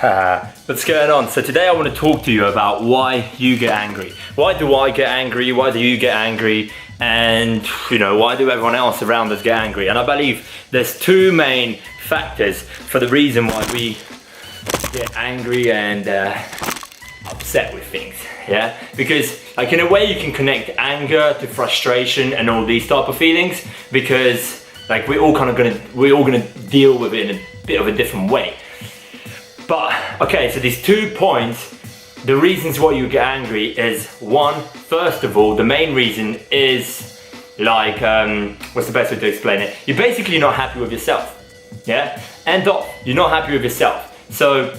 What's going on? So today I want to talk to you about why you get angry. Why do I get angry? Why do you get angry? And why do everyone else around us get angry? And I believe there's two main factors for the reason why we get angry and upset with things. Yeah, because like in a way you can connect anger to frustration and all these type of feelings, because like we're all gonna deal with it in a bit of a different way. But okay, so these 2 points, the reasons why you get angry is one, first of all, the main reason is like, what's the best way to explain it? You're basically not happy with yourself, yeah? End off, you're not happy with yourself. So,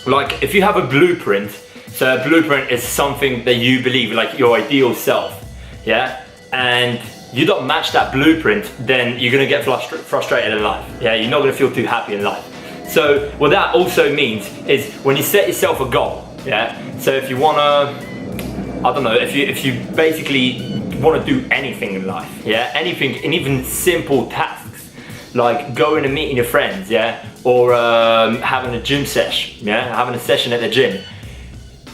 like, if you have a blueprint, so a blueprint is something that you believe, like your ideal self, yeah? And you don't match that blueprint, then you're gonna get frustrated in life, yeah? You're not gonna feel too happy in life. So what that also means is when you set yourself a goal, yeah? So if you wanna, I don't know, if you basically wanna do anything in life, yeah? Anything, and even simple tasks, like going and meeting your friends, yeah? Or having a gym session, yeah? Having a session at the gym.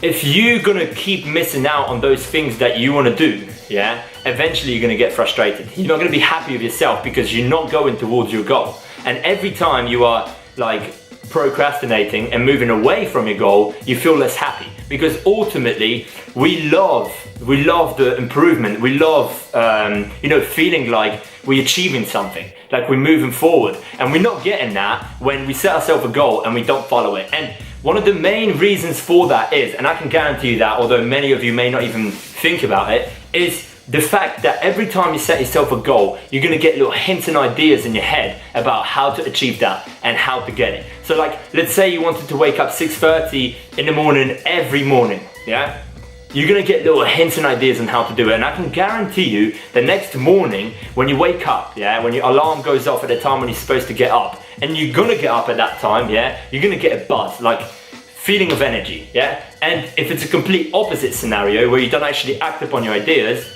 If you're gonna keep missing out on those things that you wanna do, yeah? Eventually you're gonna get frustrated. You're not gonna be happy with yourself because you're not going towards your goal. And every time you are like procrastinating and moving away from your goal, you feel less happy, because ultimately we love the improvement. We love feeling like we're achieving something, like we're moving forward, and we're not getting that when we set ourselves a goal and we don't follow it. And one of the main reasons for that is, and I can guarantee you that, although many of you may not even think about it, is the fact that every time you set yourself a goal, you're gonna get little hints and ideas in your head about how to achieve that and how to get it. So like, let's say you wanted to wake up 6:30 in the morning every morning, yeah? You're gonna get little hints and ideas on how to do it. And I can guarantee you the next morning when you wake up, yeah, when your alarm goes off at the time when you're supposed to get up, and you're gonna get up at that time, yeah, you're gonna get a buzz, like feeling of energy, yeah? And if it's a complete opposite scenario where you don't actually act upon your ideas,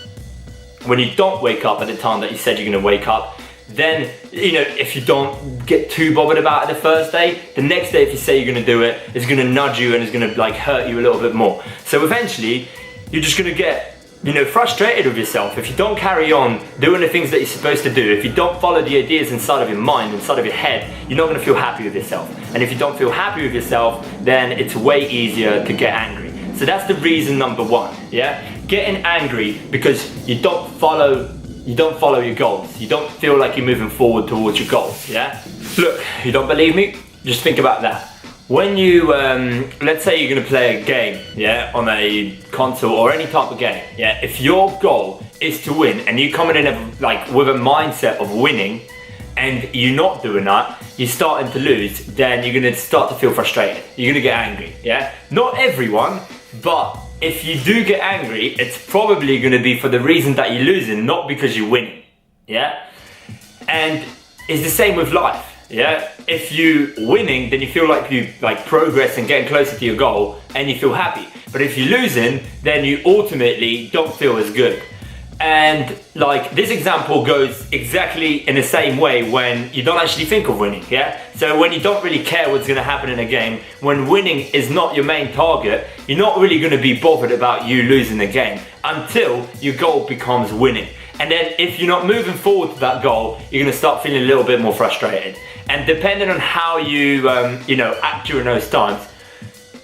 when you don't wake up at the time that you said you're gonna wake up, then, if you don't get too bothered about it the first day, the next day if you say you're gonna do it, it's gonna nudge you and it's gonna like hurt you a little bit more. So eventually, you're just gonna get, frustrated with yourself. If you don't carry on doing the things that you're supposed to do, if you don't follow the ideas inside of your mind, inside of your head, you're not gonna feel happy with yourself. And if you don't feel happy with yourself, then it's way easier to get angry. So that's the reason number one, yeah? Getting angry because you don't follow your goals. You don't feel like you're moving forward towards your goals, yeah? Look, you don't believe me? Just think about that. When you, let's say you're gonna play a game, yeah, on a console or any type of game, yeah? If your goal is to win and you're coming in with a mindset of winning, and you're not doing that, you're starting to lose, then you're gonna start to feel frustrated. You're gonna get angry, yeah? Not everyone, but if you do get angry, it's probably gonna be for the reason that you're losing, not because you're winning, yeah? And it's the same with life, yeah? If you're winning, then you feel like you progress and getting closer to your goal and you feel happy. But if you're losing, then you ultimately don't feel as good. And like this example goes exactly in the same way when you don't actually think of winning, yeah? So when you don't really care what's gonna happen in a game, when winning is not your main target, you're not really gonna be bothered about you losing the game until your goal becomes winning. And then if you're not moving forward to that goal, you're gonna start feeling a little bit more frustrated. And depending on how you, act during those times,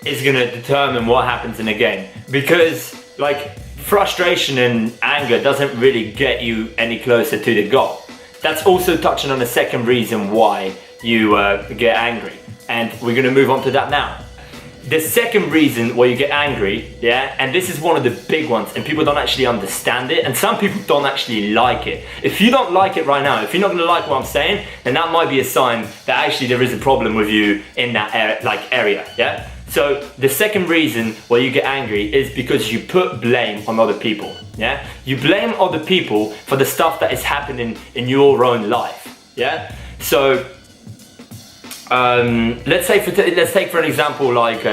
is gonna determine what happens in the game. Because like, frustration and anger doesn't really get you any closer to the goal. That's also touching on the second reason why you get angry. And we're gonna move on to that now. The second reason why you get angry, yeah, and this is one of the big ones, and people don't actually understand it, and some people don't actually like it. If you don't like it right now, if you're not gonna like what I'm saying, then that might be a sign that actually there is a problem with you in that area, yeah? So the second reason why you get angry is because you put blame on other people, yeah? You blame other people for the stuff that is happening in your own life, yeah? So let's take for an example like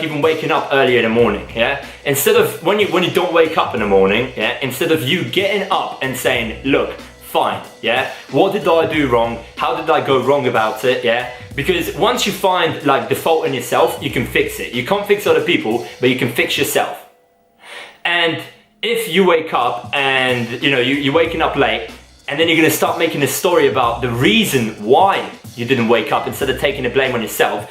even waking up early in the morning, yeah? Instead of when you don't wake up in the morning, yeah, instead of you getting up and saying, look, find, yeah? What did I do wrong? How did I go wrong about it, yeah? Because once you find like the fault in yourself, you can fix it. You can't fix other people, but you can fix yourself. And if you wake up and you're waking up late, and then you're gonna start making a story about the reason why you didn't wake up instead of taking the blame on yourself.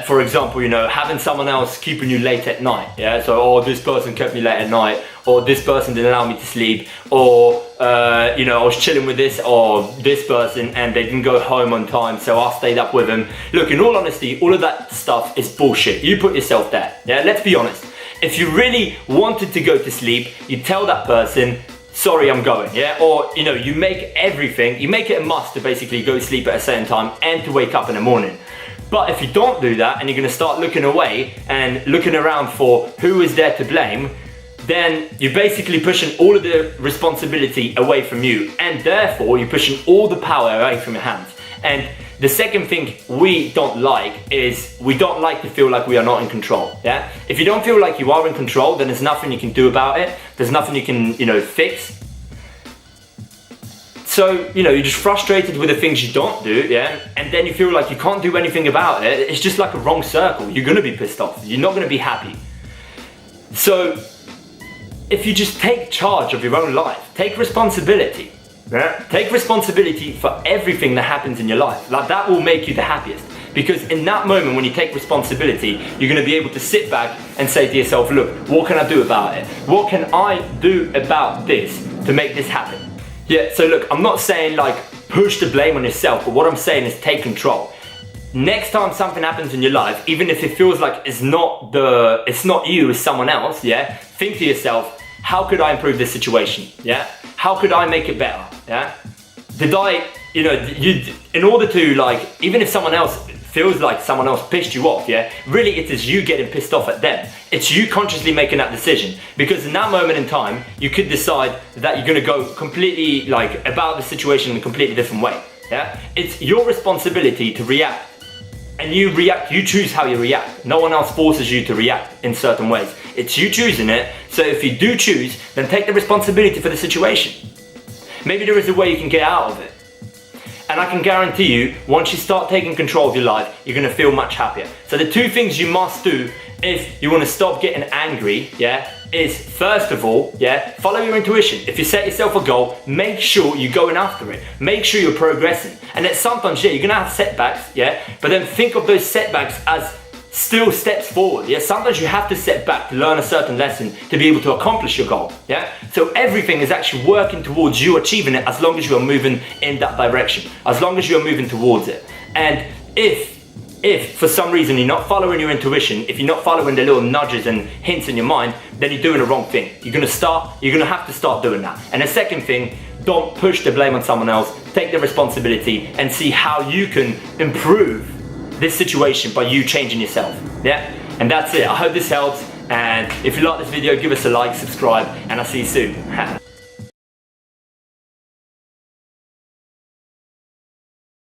For example, having someone else keeping you late at night, yeah? So, oh, this person kept me late at night, or this person didn't allow me to sleep, or, I was chilling with this or this person and they didn't go home on time, so I stayed up with them. Look, in all honesty, all of that stuff is bullshit. You put yourself there, yeah? Let's be honest. If you really wanted to go to sleep, you tell that person, sorry, I'm going, yeah? Or, you make it a must to basically go to sleep at a certain time and to wake up in the morning. But if you don't do that and you're gonna start looking away and looking around for who is there to blame, then you're basically pushing all of the responsibility away from you, and therefore you're pushing all the power away from your hands. And the second thing we don't like is we don't like to feel like we are not in control, yeah? If you don't feel like you are in control, then there's nothing you can do about it. There's nothing you can, fix. So, you're just frustrated with the things you don't do, yeah? And then you feel like you can't do anything about it. It's just like a wrong circle. You're gonna be pissed off. You're not gonna be happy. So, if you just take charge of your own life, take responsibility, yeah? Take responsibility for everything that happens in your life. Like, that will make you the happiest. Because in that moment, when you take responsibility, you're gonna be able to sit back and say to yourself, look, what can I do about it? What can I do about this to make this happen? Yeah, so look, I'm not saying like push the blame on yourself, but what I'm saying is take control. Next time something happens in your life, even if it feels like it's not you, it's someone else, yeah? Think to yourself, how could I improve this situation, yeah? How could I make it better, yeah? Did I, in order to like, even if someone else feels like someone else pissed you off, yeah? Really, it is you getting pissed off at them. It's you consciously making that decision. Because in that moment in time, you could decide that you're gonna go completely like about the situation in a completely different way, yeah? It's your responsibility to react. And you choose how you react. No one else forces you to react in certain ways. It's you choosing it, so if you do choose, then take the responsibility for the situation. Maybe there is a way you can get out of it. And I can guarantee you, once you start taking control of your life, you're gonna feel much happier. So the two things you must do if you wanna stop getting angry, yeah, is first of all, yeah, follow your intuition. If you set yourself a goal, make sure you're going after it. Make sure you're progressing. And then sometimes, yeah, you're gonna have setbacks, yeah, but then think of those setbacks as still steps forward, yeah? Sometimes you have to set back to learn a certain lesson to be able to accomplish your goal, yeah? So everything is actually working towards you achieving it as long as you are moving in that direction, as long as you are moving towards it. And if for some reason you're not following your intuition, if you're not following the little nudges and hints in your mind, then you're doing the wrong thing. You're gonna have to start doing that. And the second thing, don't push the blame on someone else, take the responsibility and see how you can improve this situation by you changing yourself, yeah? And that's it. I hope this helps, and if you like this video, give us a like, subscribe, and I'll see you soon.